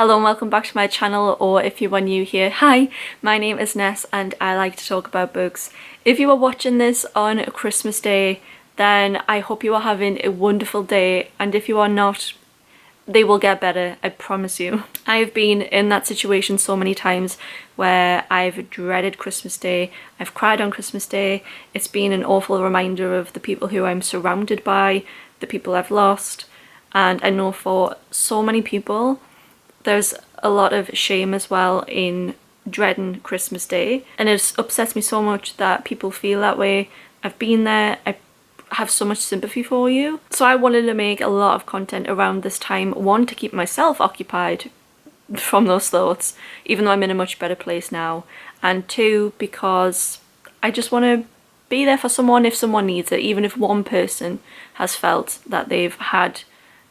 Hello and welcome back to my channel, or if you are new here, hi, my name is Ness and I like to talk about books. If you are watching this on Christmas Day, then I hope you are having a wonderful day, and if you are not, they will get better, I promise you. I have been in that situation so many times where I've dreaded Christmas Day, I've cried on Christmas Day. It's been an awful reminder of the people who I'm surrounded by, the people I've lost, and I know for so many people there's a lot of shame as well in dreading Christmas Day, and it upsets me so much that people feel that way. I've been there, I have so much sympathy for you. So I wanted to make a lot of content around this time, one, to keep myself occupied from those thoughts, even though I'm in a much better place now, and two, because I just want to be there for someone if someone needs it, even if one person has felt that they've had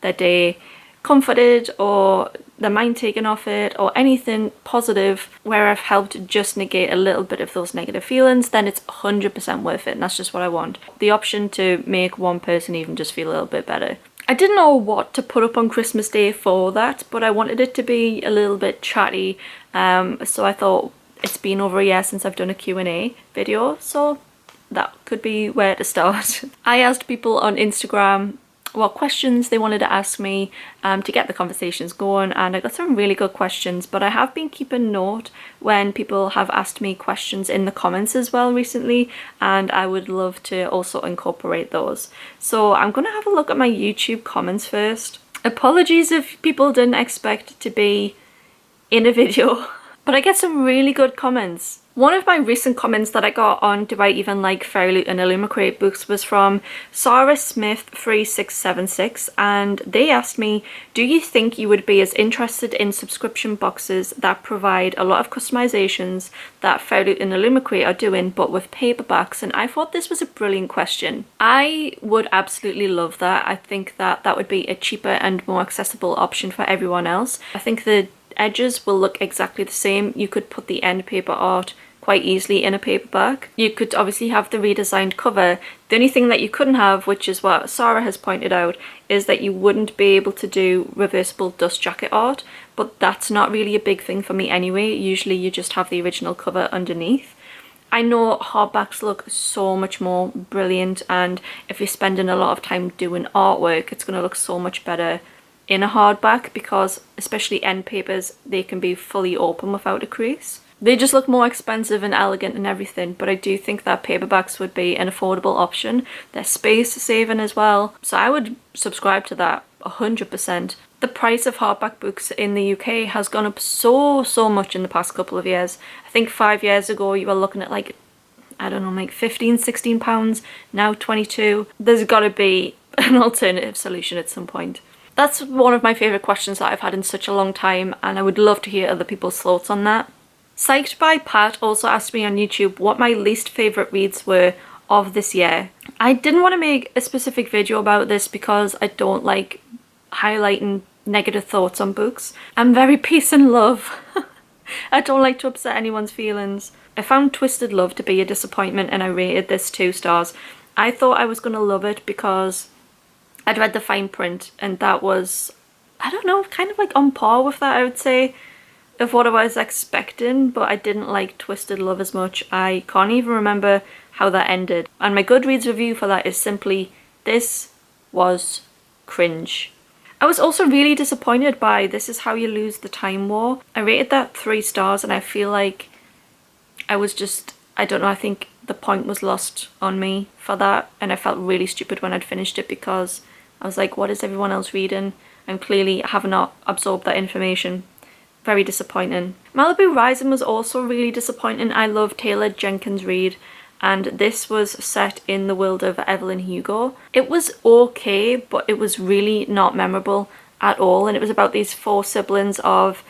their day comforted or their mind taken off it or anything positive where I've helped just negate a little bit of those negative feelings, then it's 100% worth it, and that's just what I want. The option to make one person even just feel a little bit better. I didn't know what to put up on Christmas Day for that, but I wanted it to be a little bit chatty, so I thought it's been over a year since I've done a Q&A video, so that could be where to start. I asked people on Instagram what questions they wanted to ask me to get the conversations going, and I got some really good questions, but I have been keeping note when people have asked me questions in the comments as well recently, and I would love to also incorporate those. So I'm gonna have a look at my YouTube comments first. Apologies if people didn't expect to be in a video, but I get some really good comments. One of my recent comments that I got on Do I Even Like Fairy Loot and Illumicrate books was from Sarah Smith 3676, and they asked me, do you think you would be as interested in subscription boxes that provide a lot of customizations that Fairy Loot and Illumicrate are doing, but with paperbacks? And I thought this was a brilliant question. I would absolutely love that. I think that that would be a cheaper and more accessible option for everyone else. I think the edges will look exactly the same. You could put the end paper art quite easily in a paperback. You could obviously have the redesigned cover. The only thing that you couldn't have, which is what Sarah has pointed out, is that you wouldn't be able to do reversible dust jacket art, but that's not really a big thing for me anyway. Usually you just have the original cover underneath. I know hardbacks look so much more brilliant, and if you're spending a lot of time doing artwork, it's going to look so much better in a hardback, because especially end papers, they can be fully open without a crease. They just look more expensive and elegant and everything, but I do think that paperbacks would be an affordable option. They're space saving as well, so I would subscribe to that 100%. The price of hardback books in the UK has gone up so much in the past couple of years. I think 5 years ago you were looking at like, I don't know, like 15-16 pounds, now 22. There's got to be an alternative solution at some point. That's one of my favourite questions that I've had in such a long time, and I would love to hear other people's thoughts on that. Psyched by Pat also asked me on YouTube what my least favourite reads were of this year. I didn't want to make a specific video about this because I don't like highlighting negative thoughts on books. I'm very peace and love. I don't like to upset anyone's feelings. I found Twisted Love to be a disappointment, and I rated this 2 stars. I thought I was going to love it because I'd read the fine print, and that was, I don't know, kind of like on par with that, I would say, of what I was expecting, but I didn't like Twisted Love as much. I can't even remember how that ended. And my Goodreads review for that is simply, this was cringe. I was also really disappointed by This Is How You Lose the Time War. I rated that 3 stars, and I feel like I was just, I don't know, I think the point was lost on me for that, and I felt really stupid when I'd finished it because I was like, what is everyone else reading? And clearly I have not absorbed that information. Very disappointing. Malibu Rising was also really disappointing. I love Taylor Jenkins Reid, and this was set in the world of Evelyn Hugo. It was okay, but it was really not memorable at all, and it was about these 4 siblings of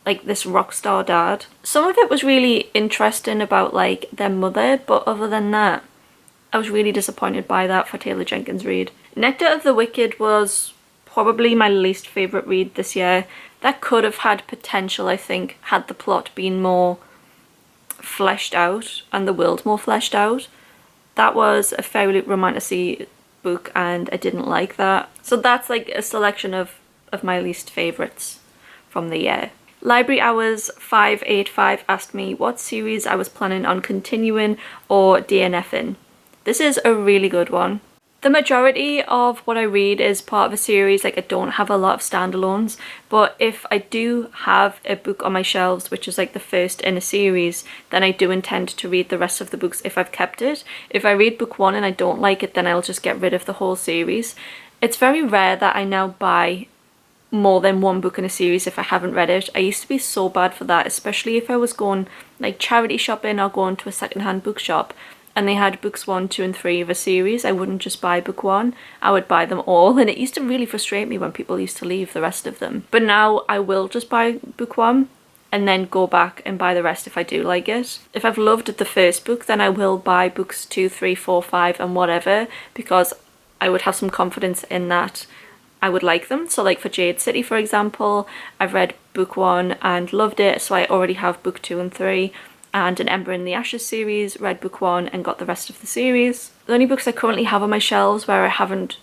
like this rock star dad. Some of it was really interesting about like their mother, but other than that, I was really disappointed by that for Taylor Jenkins Reid. Nectar of the Wicked was probably my least favourite read this year. That could have had potential, I think, had the plot been more fleshed out and the world more fleshed out. That was a Fairy Loot romantasy book, and I didn't like that. So that's like a selection of my least favourites from the year. Library Hours 585 asked me what series I was planning on continuing or DNFing. This is a really good one. The majority of what I read is part of a series. Like, I don't have a lot of standalones, but if I do have a book on my shelves which is like the first in a series, then I do intend to read the rest of the books if I've kept it. If I read book one and I don't like it, then I'll just get rid of the whole series. It's very rare that I now buy more than one book in a series if I haven't read it. I used to be so bad for that, especially if I was going like charity shopping or going to a secondhand bookshop and they had books 1, 2 and 3 of a series. I wouldn't just buy book one, I would buy them all, and it used to really frustrate me when people used to leave the rest of them. But now I will just buy book one and then go back and buy the rest if I do like it. If I've loved the first book, then I will buy books 2, 3, 4, 5 and whatever, because I would have some confidence in that I would like them. So like for Jade City, for example, I've read book one and loved it, so I already have book 2 and 3. And an Ember in the Ashes series, read book one and got the rest of the series. The only books I currently have on my shelves where I haven't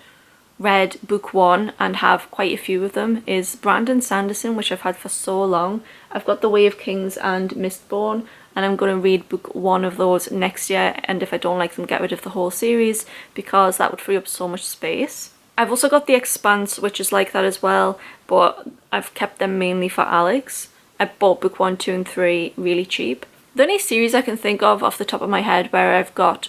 read book one and have quite a few of them is Brandon Sanderson, which I've had for so long. I've got The Way of Kings and Mistborn, and I'm going to read book one of those next year, and if I don't like them, get rid of the whole series, because that would free up so much space. I've also got The Expanse, which is like that as well, but I've kept them mainly for Alex. I bought book 1, 2 and 3 really cheap. The only series I can think of off the top of my head where I've got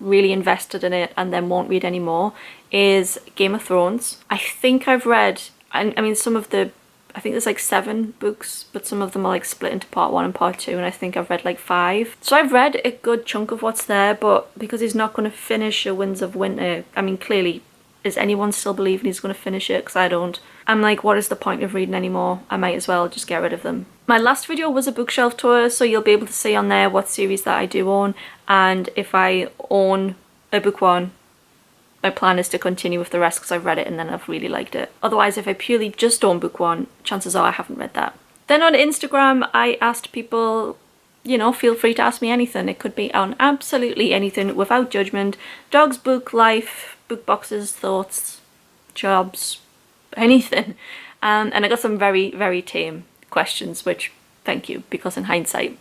really invested in it and then won't read anymore is Game of Thrones. I think I've read, I mean some of the, I think there's like 7 books, but some of them are like split into part 1 and part 2, and I think I've read like 5. So I've read a good chunk of what's there, but because he's not going to finish A Winds of Winter, I mean clearly, is anyone still believing he's going to finish it? Because I don't. I'm like, what is the point of reading anymore? I might as well just get rid of them. My last video was a bookshelf tour, so you'll be able to see on there what series that I do own, and if I own a book one, my plan is to continue with the rest because I've read it and then I've really liked it. Otherwise, if I purely just own book one, chances are I haven't read that. Then on Instagram, I asked people, you know, feel free to ask me anything. It could be on absolutely anything without judgment. Dogs, book, life, book boxes, thoughts, jobs, anything. And I got some very, very tame questions, which thank you, because in hindsight,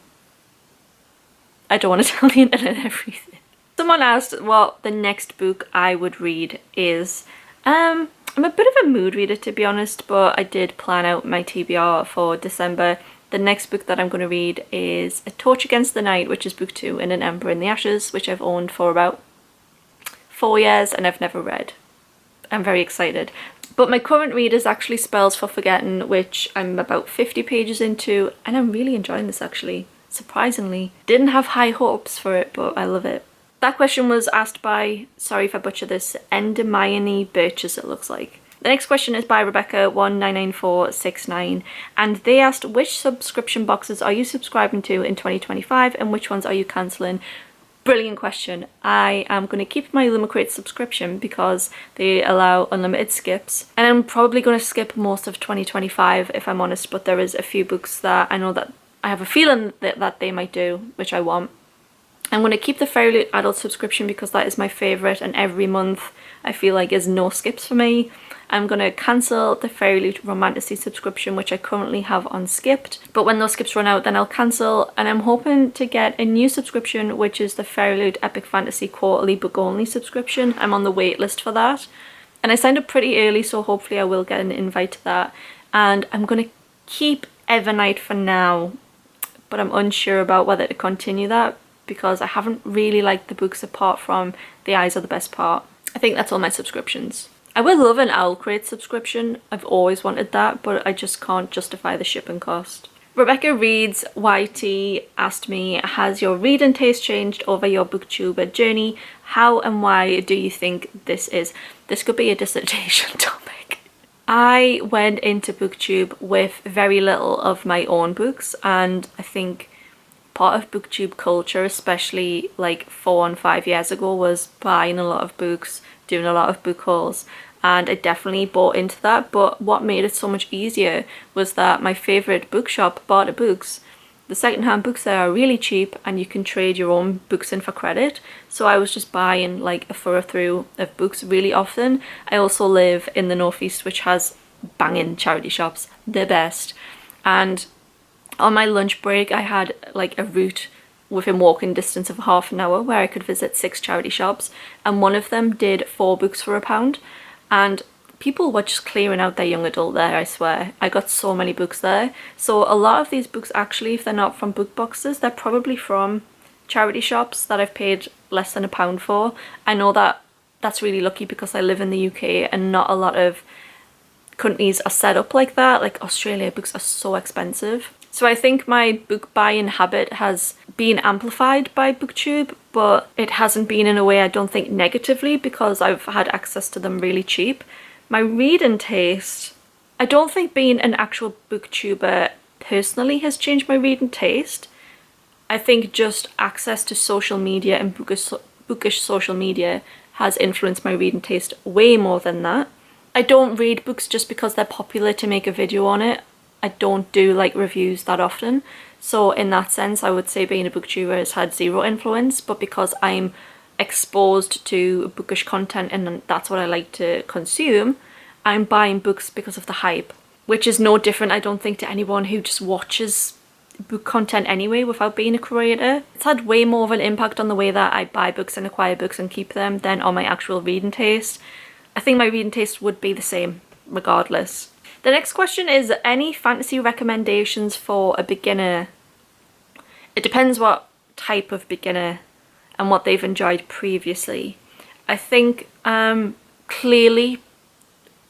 I don't want to tell the internet everything. Someone asked what the next book I would read is. I'm a bit of a mood reader, to be honest, but I did plan out my TBR for December. The next book that I'm going to read is A Torch Against the Night, which is book 2, and An Ember in the Ashes, which I've owned for about 4 years and I've never read. I'm very excited. But my current read is actually Spells for Forgetting, which I'm about 50 pages into, and I'm really enjoying this actually, surprisingly. Didn't have high hopes for it, but I love it. That question was asked by, sorry if I butcher this, Endemione Birches, it looks like. The next question is by Rebecca199469, and they asked, which subscription boxes are you subscribing to in 2025 and which ones are you cancelling? Brilliant question. I am going to keep my Lumicrate subscription because they allow unlimited skips, and I'm probably going to skip most of 2025 if I'm honest, but there is a few books that I know that I have a feeling that they might do, which I want. I'm going to keep the Fairly Adult subscription because that is my favourite, and every month I feel like is no skips for me. I'm going to cancel the Fairly Romantasy subscription, which I currently have unskipped, but when those skips run out then I'll cancel, and I'm hoping to get a new subscription, which is the Fairly Epic Fantasy Quarterly Book Only subscription. I'm on the wait list for that, and I signed up pretty early, so hopefully I will get an invite to that. And I'm going to keep Evernight for now, but I'm unsure about whether to continue that because I haven't really liked the books apart from The Eyes Are the Best Part. I think that's all my subscriptions. I would love an Owlcrate subscription. I've always wanted that, but I just can't justify the shipping cost. Rebecca Reads YT asked me, has your reading taste changed over your Booktuber journey? How and why do you think this is? This could be a dissertation topic. I went into Booktube with very little of my own books, and I think part of Booktube culture, especially like 4 and 5 years ago, was buying a lot of books, doing a lot of book hauls, and I definitely bought into that. But what made it so much easier was that my favourite bookshop, Barter Books, the secondhand books there are really cheap and you can trade your own books in for credit. So I was just buying like a thorough through of books really often. I also live in the northeast, which has banging charity shops, the best. And on my lunch break, I had like a route within walking distance of half an hour where I could visit 6 charity shops, and one of them did 4 books for £1. And people were just clearing out their young adult there, I swear. I got so many books there. So a lot of these books, actually, if they're not from book boxes, they're probably from charity shops that I've paid less than £1 for. I know that that's really lucky because I live in the UK and not a lot of countries are set up like that. Like Australia, books are so expensive. So I think my book buying habit has been amplified by Booktube, but it hasn't been in a way, I don't think, negatively, because I've had access to them really cheap. My reading taste, I don't think being an actual booktuber personally has changed my reading taste. I think just access to social media and bookish social media has influenced my reading taste way more than that. I don't read books just because they're popular to make a video on it. I don't do like reviews that often. So in that sense, I would say being a booktuber has had zero influence, but because I'm exposed to bookish content and that's what I like to consume, I'm buying books because of the hype, which is no different, I don't think, to anyone who just watches book content anyway without being a creator. It's had way more of an impact on the way that I buy books and acquire books and keep them than on my actual reading taste. I think my reading taste would be the same regardless. The next question is, any fantasy recommendations for a beginner? It depends what type of beginner and what they've enjoyed previously. I think clearly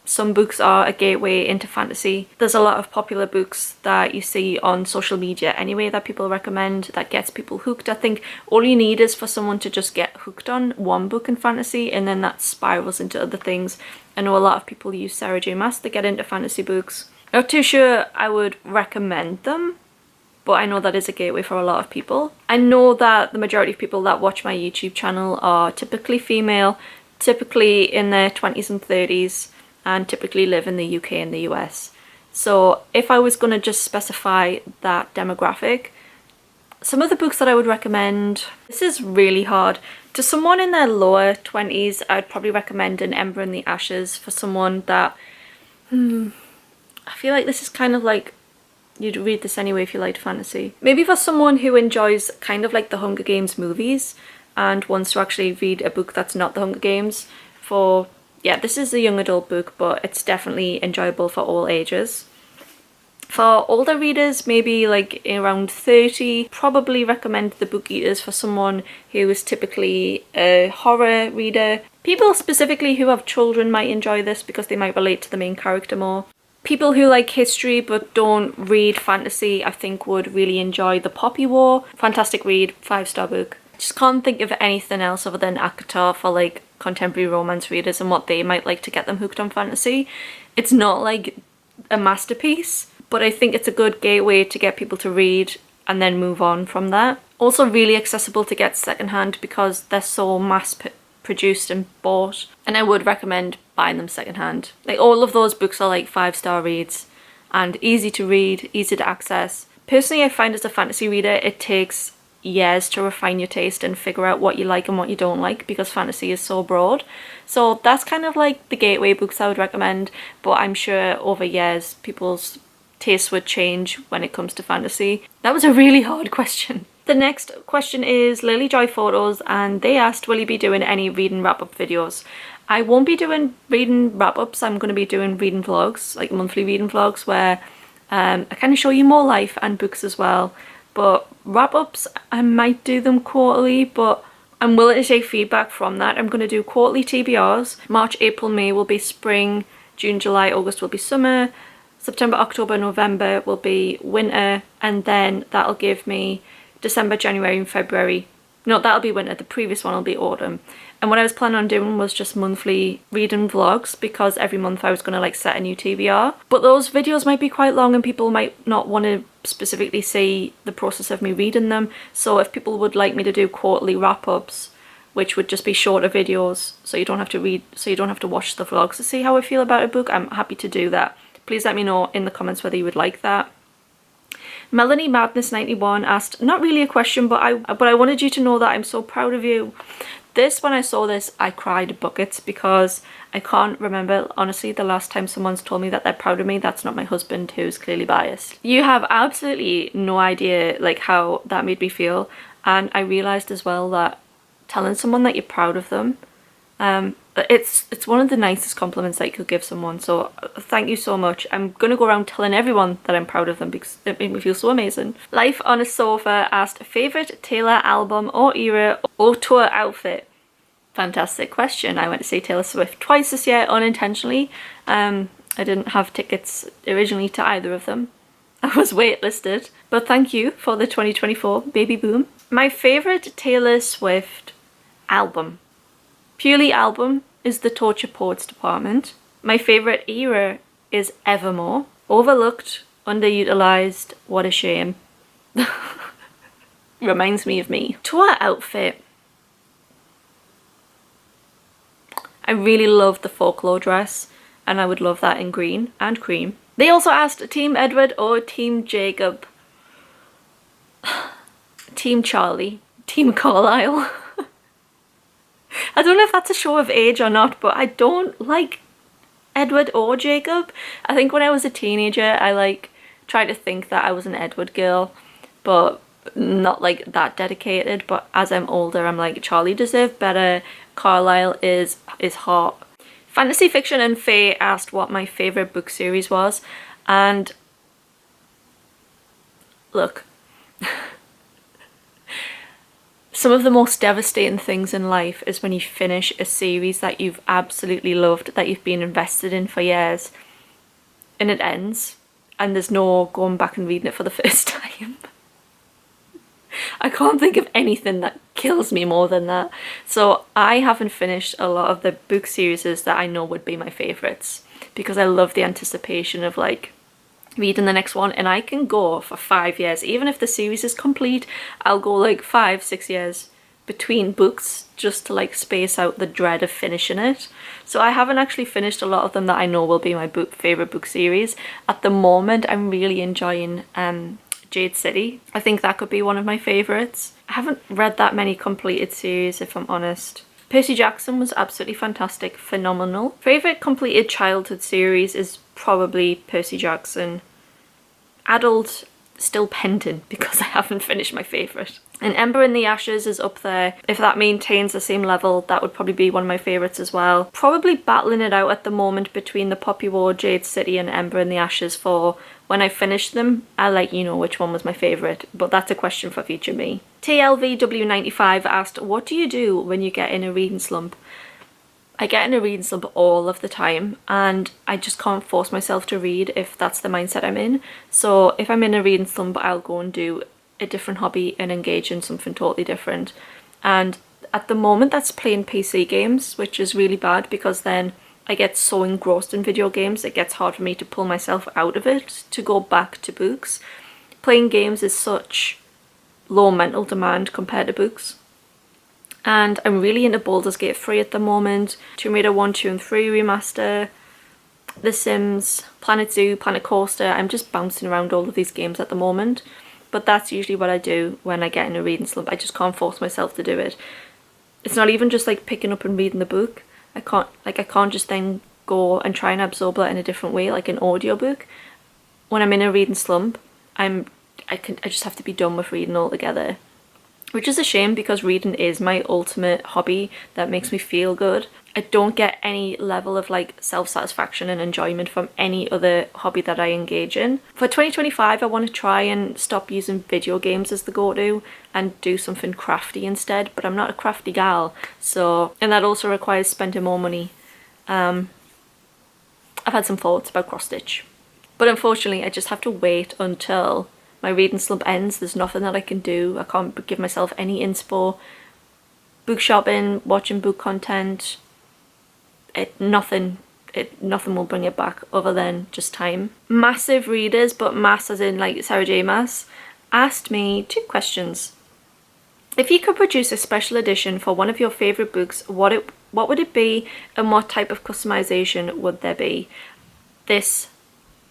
some books are a gateway into fantasy. There's a lot of popular books that you see on social media anyway that people recommend that gets people hooked. I think all you need is for someone to just get hooked on one book in fantasy, and then that spirals into other things. I know a lot of people use Sarah J Maas to get into fantasy books. Not too sure I would recommend them, but I know that is a gateway for a lot of people. I know that the majority of people that watch my YouTube channel are typically female, typically in their 20s and 30s, and typically live in the UK and the US. So if I was going to just specify that demographic, some of the books that I would recommend, this is really hard. To someone in their lower 20s, I'd probably recommend An Ember in the Ashes. For someone that, I feel like this is kind of like, you'd read this anyway if you liked fantasy. Maybe for someone who enjoys kind of like the Hunger Games movies and wants to actually read a book that's not the Hunger Games. Yeah, this is a young adult book, but it's definitely enjoyable for all ages. For older readers, maybe like around 30, probably recommend The Book Eaters for someone who is typically a horror reader. People specifically who have children might enjoy this because they might relate to the main character more. People who like history but don't read fantasy, I think, would really enjoy The Poppy War. Fantastic read, 5-star book. Just can't think of anything else other than ACOTAR for like contemporary romance readers and what they might like to get them hooked on fantasy. It's not like a masterpiece, but I think it's a good gateway to get people to read and then move on from that. Also really accessible to get secondhand because they're so mass produced and bought, and I would recommend buying them secondhand. Like all of those books are like 5-star reads and easy to read, easy to access. Personally, I find as a fantasy reader it takes years to refine your taste and figure out what you like and what you don't like because fantasy is so broad. So that's kind of like the gateway books I would recommend, but I'm sure over years people's tastes would change when it comes to fantasy. That was a really hard question. The next question is Lily Joy Photos, and they asked, will you be doing any reading wrap-up videos? I won't be doing reading wrap-ups. I'm going to be doing reading vlogs, like monthly reading vlogs, where I kind of show you more life and books as well. But wrap-ups, I might do them quarterly, but I'm willing to take feedback from that. I'm going to do quarterly TBRs. March, April, May will be spring. June, July, August will be summer. September, October, November will be winter. And then that'll give me December, January and February. No, that'll be winter. The previous one will be autumn. And what I was planning on doing was just monthly reading vlogs because every month I was going to like set a new TBR. But those videos might be quite long and people might not want to specifically see the process of me reading them. So if people would like me to do quarterly wrap-ups, which would just be shorter videos so you don't have to watch the vlogs to see how I feel about a book, I'm happy to do that. Please let me know in the comments whether you would like that. Melanie Madness 91 asked, not really a question, but I wanted you to know that I'm so proud of you. This, when I saw this, I cried buckets because I can't remember, honestly, the last time someone's told me that they're proud of me. That's not my husband, who's clearly biased. You have absolutely no idea like how that made me feel. And I realised as well that telling someone that you're proud of them, it's one of the nicest compliments that you could give someone. So thank you so much. I'm gonna go around telling everyone that I'm proud of them because it made me feel so amazing. Life on a Sofa asked favourite Taylor album or era or tour outfit. Fantastic question. I went to see Taylor Swift twice this year unintentionally. I didn't have tickets originally to either of them. I was waitlisted, but thank you for the 2024 baby boom. My favourite Taylor Swift album, purely album, is the Torture Poets Department. My favourite era is Evermore. Overlooked, underutilised, what a shame. Reminds me of me. Tour outfit. I really love the folklore dress, and I would love that in green and cream. They also asked Team Edward or Team Jacob. Team Charlie. Team Carlisle. I don't know if that's a show of age or not, but I don't like Edward or Jacob. I think when I was a teenager, I tried to think that I was an Edward girl, but not like that dedicated. But as I'm older, I'm like, Charlie deserved better. Carlisle is hot. Fantasy Fiction and Faye asked what my favourite book series was, and look, some of the most devastating things in life is when you finish a series that you've absolutely loved, that you've been invested in for years, and it ends, and there's no going back and reading it for the first time. I can't think of anything that kills me more than that. So I haven't finished a lot of the book series that I know would be my favourites because I love the anticipation of reading the next one, and I can go for 5 years. Even if the series is complete, I'll go 5-6 years between books just to space out the dread of finishing it. So I haven't actually finished a lot of them that I know will be my favourite book series. At the moment, I'm really enjoying Jade City. I think that could be one of my favourites. I haven't read that many completed series, if I'm honest. Percy Jackson was absolutely fantastic, phenomenal. Favourite completed childhood series is probably Percy Jackson. Adult, still pending because I haven't finished my favourite. And Ember in the Ashes is up there. If that maintains the same level, that would probably be one of my favourites as well. Probably battling it out at the moment between The Poppy War, Jade City and Ember in the Ashes for when I finish them. I'll let you know which one was my favourite, but that's a question for future me. TLVW95 asked, what do you do when you get in a reading slump? I get in a reading slump all of the time, and I just can't force myself to read if that's the mindset I'm in. So if I'm in a reading slump, I'll go and do a different hobby and engage in something totally different. And at the moment that's playing PC games, which is really bad because then I get so engrossed in video games it gets hard for me to pull myself out of it to go back to books. Playing games is such low mental demand compared to books. And I'm really into Baldur's Gate 3 at the moment, Tomb Raider 1, 2 and 3 remaster, The Sims, Planet Zoo, Planet Coaster. I'm just bouncing around all of these games at the moment. But that's usually what I do when I get in a reading slump. I just can't force myself to do it. It's not even just picking up and reading the book. I can't just then go and try and absorb that in a different way, like an audiobook. When I'm in a reading slump, I just have to be done with reading altogether. Which is a shame because reading is my ultimate hobby that makes me feel good. I don't get any level of self-satisfaction and enjoyment from any other hobby that I engage in. For 2025, I want to try and stop using video games as the go-to and do something crafty instead, but I'm not a crafty gal, and that also requires spending more money. I've had some thoughts about cross-stitch, but unfortunately I just have to wait until my reading slump ends. There's nothing that I can do. I can't give myself any inspo. Book shopping, watching book content, nothing will bring it back other than just time. Massive readers, but mass as in Sarah J Maas, asked me 2 questions. If you could produce a special edition for one of your favourite books, what would it be and what type of customization would there be? This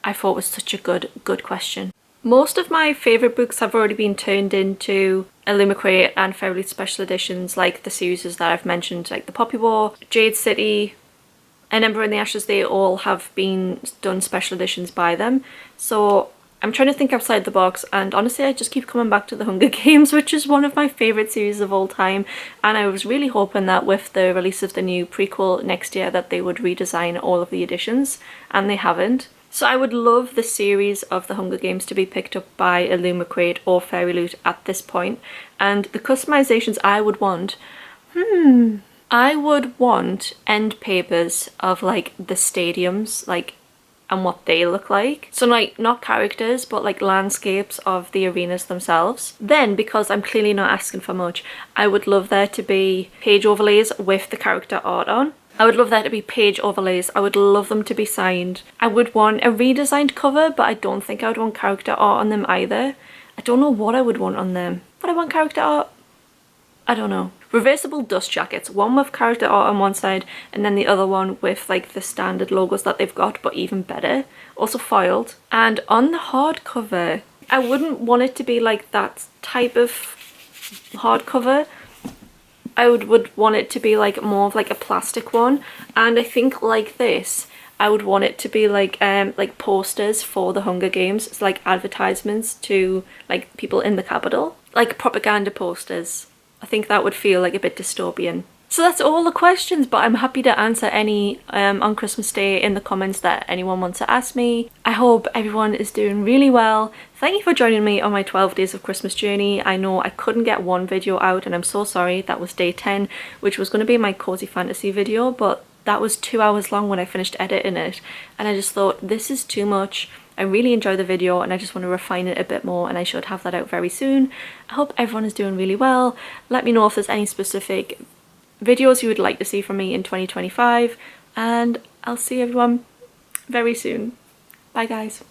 I thought was such a good question. Most of my favourite books have already been turned into Illumicrate and Fairy Loot special editions, like the series that I've mentioned, like the Poppy War, Jade City, and Ember in the Ashes, they all have been done special editions by them. So I'm trying to think outside the box, and honestly I just keep coming back to the Hunger Games, which is one of my favourite series of all time, and I was really hoping that with the release of the new prequel next year that they would redesign all of the editions, and they haven't. So I would love the series of the Hunger Games to be picked up by Illumicrate or Fairy Loot at this point, and the customizations I would want, I would want end papers of like the stadiums, like, and what they look like. So like not characters, but like landscapes of the arenas themselves. Then, because I'm clearly not asking for much, I would love there to be page overlays with the character art on. I would love there to be page overlays. I would love them to be signed. I would want a redesigned cover, but I don't think I would want character art on them either. I don't know what I would want on them. Would I want character art? I don't know. Reversible dust jackets, one with character art on one side and then the other one with like the standard logos that they've got, but even better, also foiled. And on the hardcover, I wouldn't want it to be like that type of hardcover. I would want it to be like more of like a plastic one, and I think like this I would want it to be like posters for the Hunger Games. It's like advertisements to like people in the Capitol, like propaganda posters. I think that would feel like a bit dystopian. So that's all the questions, but I'm happy to answer any on Christmas Day in the comments that anyone wants to ask me. I hope everyone is doing really well. Thank you for joining me on my 12 days of Christmas journey. I know I couldn't get one video out and I'm so sorry. That was day 10, which was going to be my cozy fantasy video, but that was 2 hours long when I finished editing it, and I just thought this is too much. I really enjoyed the video and I just want to refine it a bit more, and I should have that out very soon. I hope everyone is doing really well. Let me know if there's any specific videos you would like to see from me in 2025, and I'll see everyone very soon. Bye guys.